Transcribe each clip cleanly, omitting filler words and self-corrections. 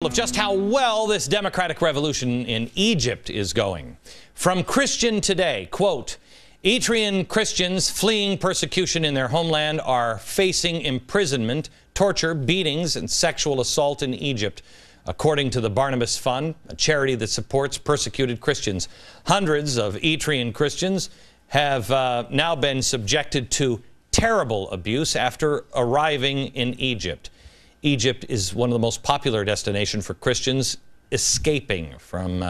of just how well this democratic revolution in Egypt is going. From Christian Today, quote, Eritrean Christians fleeing persecution in their homeland are facing imprisonment, torture, beatings, and sexual assault in Egypt. According to the Barnabas Fund, a charity that supports persecuted Christians, hundreds of Eritrean Christians have now been subjected to terrible abuse after arriving in Egypt. Egypt is one of the most popular destinations for Christians escaping from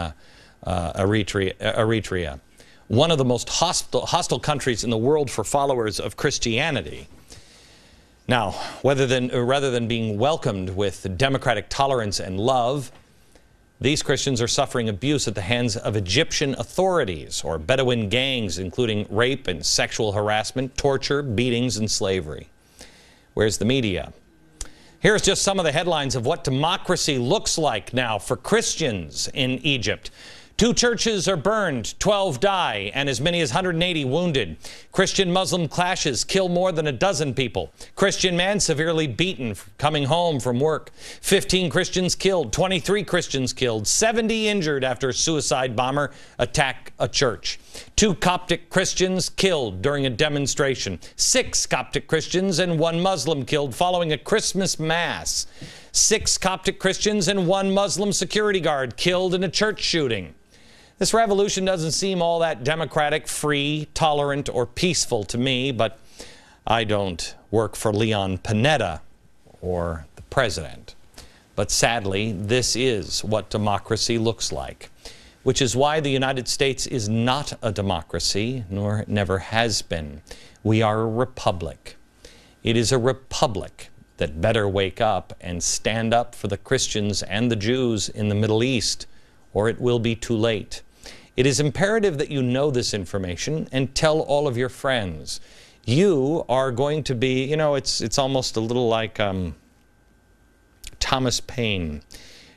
Eritrea. One of the most hostile countries in the world for followers of Christianity. Now, rather than being welcomed with democratic tolerance and love, these Christians are suffering abuse at the hands of Egyptian authorities or Bedouin gangs, including rape and sexual harassment, torture, beatings, and slavery. Where's the media? Here's just some of the headlines of what democracy looks like now for Christians in Egypt. 2 churches are burned, 12 die, and as many as 180 wounded. Christian-Muslim clashes kill more than a dozen people. Christian man severely beaten coming home from work. 15 Christians killed, 23 Christians killed, 70 injured after a suicide bomber attacked a church. 2 Coptic Christians killed during a demonstration. 6 Coptic Christians and 1 Muslim killed following a Christmas mass. 6 Coptic Christians and 1 Muslim security guard killed in a church shooting. This revolution doesn't seem all that democratic, free, tolerant, or peaceful to me, but I don't work for Leon Panetta or the president. But sadly, this is what democracy looks like, which is why the United States is not a democracy, nor never has been. We are a republic. It is a republic that better wake up and stand up for the Christians and the Jews in the Middle East, or it will be too late. It is imperative that you know this information and tell all of your friends. You are going to be, you know, it's almost a little like Thomas Paine.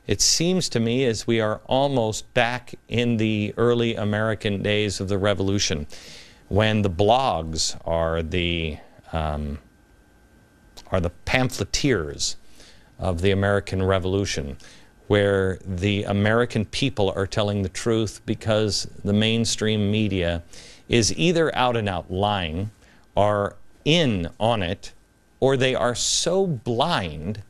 It seems to me as we are almost back in the early American days of the Revolution, when the blogs are the pamphleteers of the American Revolution, where the American people are telling the truth because the mainstream media is either out and out lying, are in on it, or they are so blind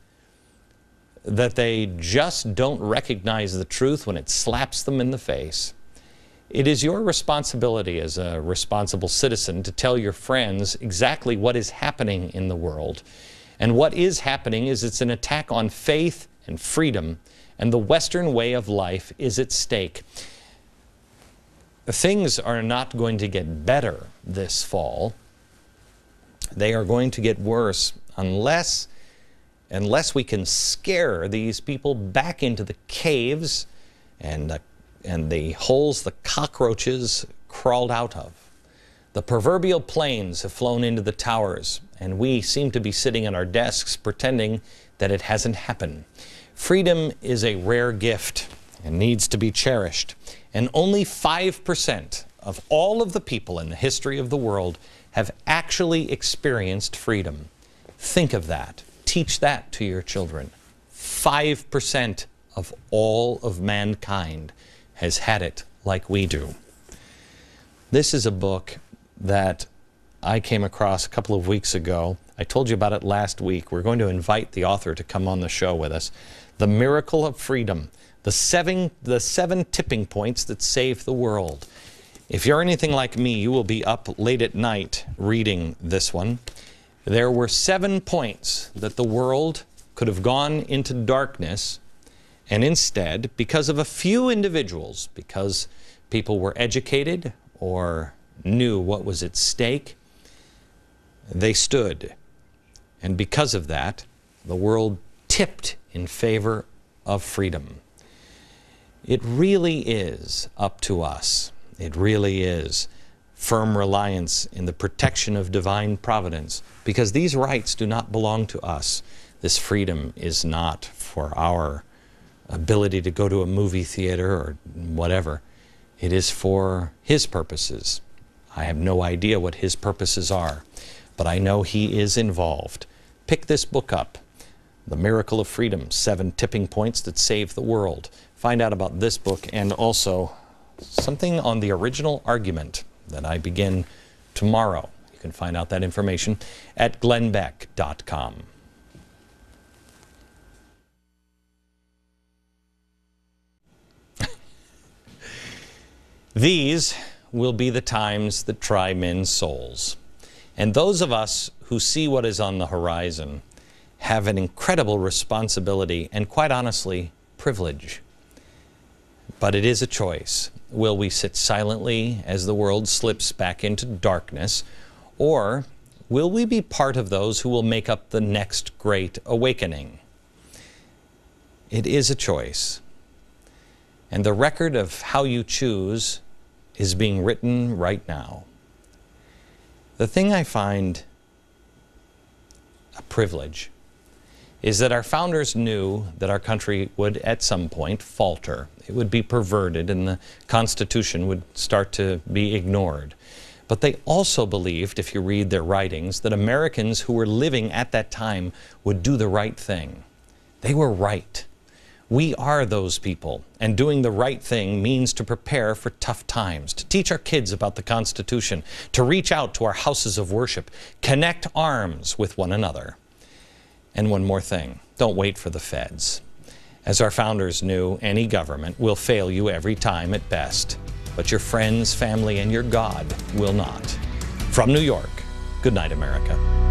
that they just don't recognize the truth when it slaps them in the face. It is your responsibility as a responsible citizen to tell your friends exactly what is happening in the world. And what is happening is it's an attack on faith and freedom, and the Western way of life is at stake. Things are not going to get better this fall. They are going to get worse unless we can scare these people back into the caves and the holes the cockroaches crawled out of. The proverbial planes have flown into the towers, and we seem to be sitting at our desks pretending that it hasn't happened. Freedom is a rare gift and needs to be cherished. And only 5% of all of the people in the history of the world have actually experienced freedom. Think of that. Teach that to your children. 5% of all of mankind has had it like we do. This is a book that I came across a couple of weeks ago. I told you about it last week. We're going to invite the author to come on the show with us. The Miracle of Freedom, the seven tipping points that save the world. If you're anything like me, you will be up late at night reading this one. There were 7 points that the world could have gone into darkness, and instead, because of a few individuals, because people were educated or knew what was at stake, they stood. And because of that, the world tipped in favor of freedom. It really is up to us. It really is firm reliance in the protection of divine providence, because these rights do not belong to us. This freedom is not for our ability to go to a movie theater or whatever. It is for His purposes. I have no idea what His purposes are, but I know He is involved. Pick this book up. The Miracle of Freedom, 7 Tipping Points That Save the World. Find out about this book and also something on the original argument that I begin tomorrow. You can find out that information at glennbeck.com. These will be the times that try men's souls. And those of us who see what is on the horizon have an incredible responsibility and, quite honestly, privilege. But it is a choice. Will we sit silently as the world slips back into darkness, or will we be part of those who will make up the next great awakening? It is a choice. And the record of how you choose is being written right now. The thing I find a privilege is that our founders knew that our country would at some point falter. It would be perverted and the Constitution would start to be ignored. But they also believed, if you read their writings, that Americans who were living at that time would do the right thing. They were right. We are those people, and doing the right thing means to prepare for tough times, to teach our kids about the Constitution, to reach out to our houses of worship, connect arms with one another. And one more thing, don't wait for the feds. As our founders knew, any government will fail you every time at best, but your friends, family, and your God will not. From New York, good night, America.